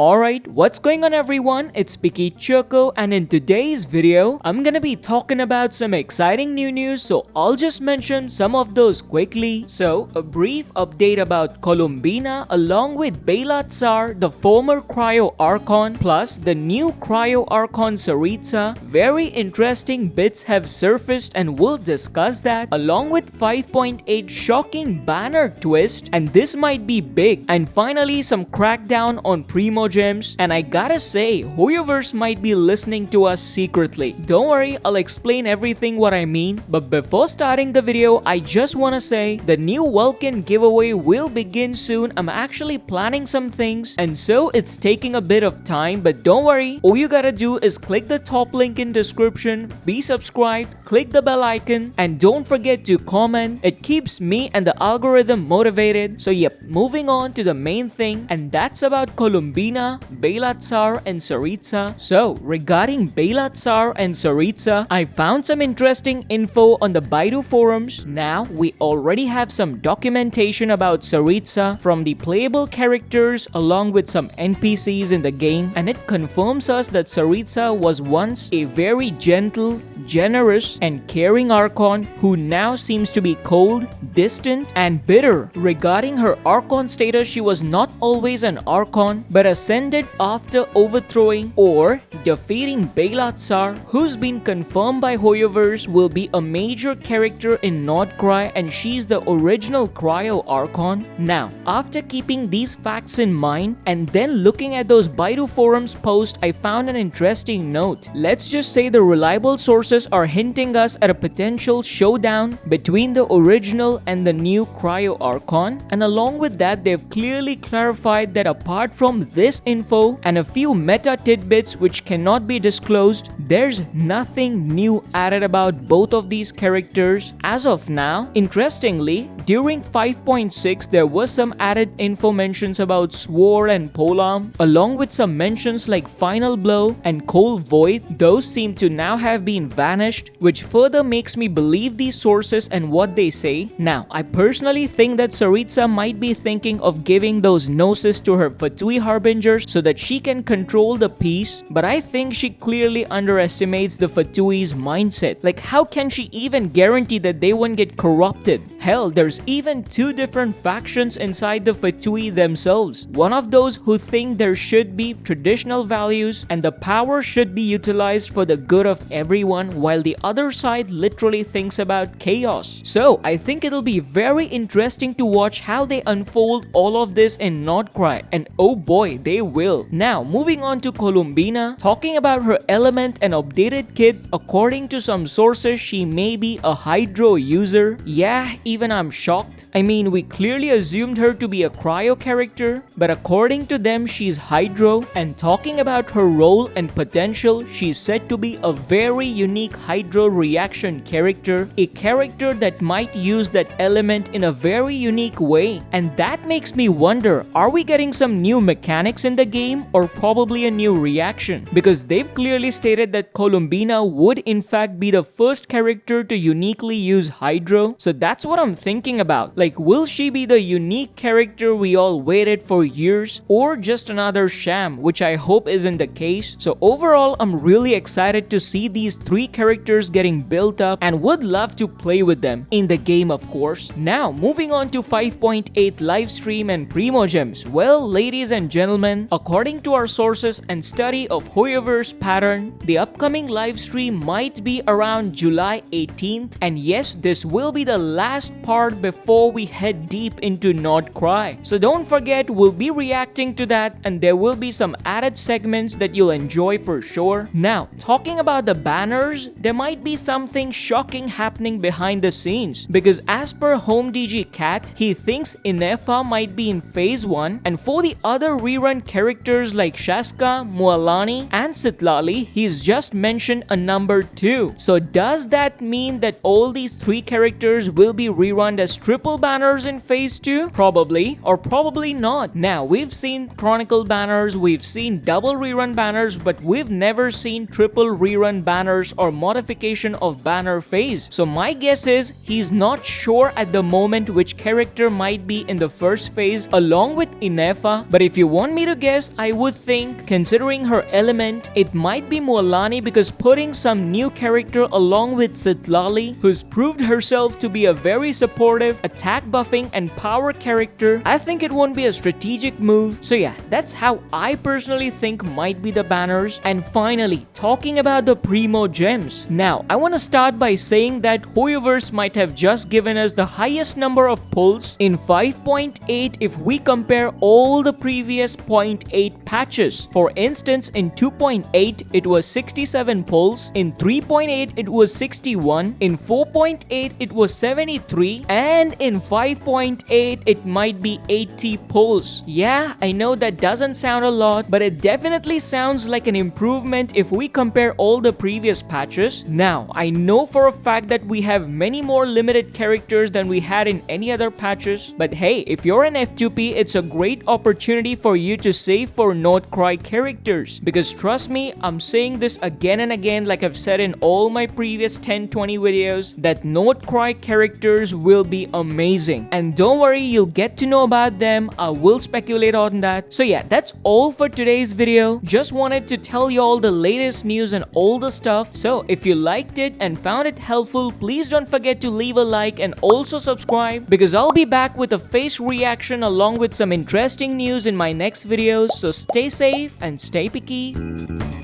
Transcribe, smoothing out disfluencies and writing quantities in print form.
Alright, what's going on everyone? It's Picky Choco, and in today's video, I'm gonna be talking about some exciting new news, so I'll just mention some of those quickly. So, a brief update about Columbina along with Bela Tsar, the former Cryo Archon, plus the new Cryo Archon Tsaritsa. Very interesting bits have surfaced and we'll discuss that, along with 5.8 shocking banner twist, and this might be big. And finally, some crackdown on Primogems. And I gotta say, Hoyoverse might be listening to us secretly. Don't worry, I'll explain everything what I mean. But before starting the video, I just wanna say the new Vulcan giveaway will begin soon. I'm actually planning some things, and so it's taking a bit of time, but don't worry. All you gotta do is click the top link in description, be subscribed, click the bell icon, and don't forget to comment. It keeps me and the algorithm motivated. So yep, moving on to the main thing, and that's about Columbina, Bela Tsar, and Tsaritsa. So, regarding Bela Tsar and Tsaritsa, I found some interesting info on the Baidu forums. Now, we already have some documentation about Tsaritsa from the playable characters along with some NPCs in the game, and it confirms us that Tsaritsa was once a very gentle, generous, and caring Archon who now seems to be cold, distant, and bitter. Regarding her Archon status, she was not always an Archon, but ascended after overthrowing or defeating Bela Tsar, who's been confirmed by Hoyoverse will be a major character in Nordcry, and she's the original Cryo Archon. Now, after keeping these facts in mind and then looking at those Baidu forums posts, I found an interesting note. Let's just say the reliable sources are hinting us at a potential showdown between the original and the new Cryo Archon, and along with that, they've clearly clarified that apart from this info and a few meta tidbits which cannot be disclosed, there's nothing new added about both of these characters as of now. Interestingly, during 5.6 there was some added info mentions about Sword and Polearm, along with some mentions like Final Blow and Cold Void. Those seem to now have been vanished, which further makes me believe these sources and what they say. Now, I personally think that Tsaritsa might be thinking of giving those gnosis to her Fatui Harbingers so that she can control the peace, but I think she clearly underestimates the Fatui's mindset. Like, how can she even guarantee that they won't get corrupted? Hell, there's even two different factions inside the Fatui themselves. One of those who think there should be traditional values and the power should be utilized for the good of everyone, while the other side literally thinks about chaos. So, I think it'll be very interesting to watch how they unfold all of this in Nordcry, and oh boy, they will. Now, moving on to Columbina, talking about her element and updated kit. According to some sources, she may be a Hydro user. Yeah, even I'm shocked. I mean, we clearly assumed her to be a Cryo character, but according to them, she's Hydro. And talking about her role and potential, she's said to be a very unique Hydro reaction character, a character that might use that element in a very unique way. And that makes me wonder, are we getting some new mechanics in the game, or probably a new reaction? Because they've clearly stated that Columbina would in fact be the first character to uniquely use Hydro. So that's what I'm thinking about. Like, will she be the unique character we all waited for years, or just another sham, which I hope isn't the case. So overall, I'm really excited to see these three characters getting built up and would love to play with them in the game, of course. Now, moving on to 5.8 livestream and Primogems. Well, ladies and gentlemen, according to our sources and study of Hoyoverse pattern, the upcoming livestream might be around July 18th, and yes, this will be the last part before we head deep into Nordcry. So don't forget, we'll be reacting to that, and there will be some added segments that you'll enjoy for sure. Now, talking about the banners, there might be something shocking happening behind the scenes, because as per Home DG Cat, he thinks Inefa might be in phase 1, and for the other rerun characters like Shaska, Mualani, and Sitlali, he's just mentioned a number 2. So does that mean that all these three characters will be rerun as triple banners in phase 2? Probably, or probably not. Now, we've seen Chronicle banners, we've seen double rerun banners, but we've never seen triple rerun banners or modification of banner phase. So my guess is he's not sure at the moment which character might be in the first phase along with Inefa, but if you want me to guess, I would think, considering her element, it might be Mualani because putting some new character along with Citlali, who's proved herself to be a very supportive, attack buffing and power character, I think it won't be a strategic move. So yeah, that's how I personally think might be the banners. And finally, talking about the Primogems. Now, I want to start by saying that Hoyoverse might have just given us the highest number of pulls in 5.8 if we compare all the previous 0.8 patches. For instance, in 2.8 it was 67 pulls, in 3.8 it was 61, in 4.8 it was 73, and in 5.8 it might be 80 pulls. Yeah, I know that doesn't sound a lot, but it definitely sounds like an improvement if we compare all the previous patches. Now, I know for a fact that we have many more limited characters than we had in any other patches, but hey, if you're an F2P, it's a great opportunity for you to save for Not Cry characters, because trust me, I'm saying this again and again like I've said in all my previous 10-20 videos, that Not Cry characters will be amazing. And don't worry, you'll get to know about them. I will speculate on that. So yeah, that's all for today's video. Just wanted to tell you all the latest news and all the stuff. So if you liked it and found it helpful, please don't forget to leave a like and also subscribe, because I'll be back with a face reaction along with some interesting news in my next videos. So stay safe and stay picky.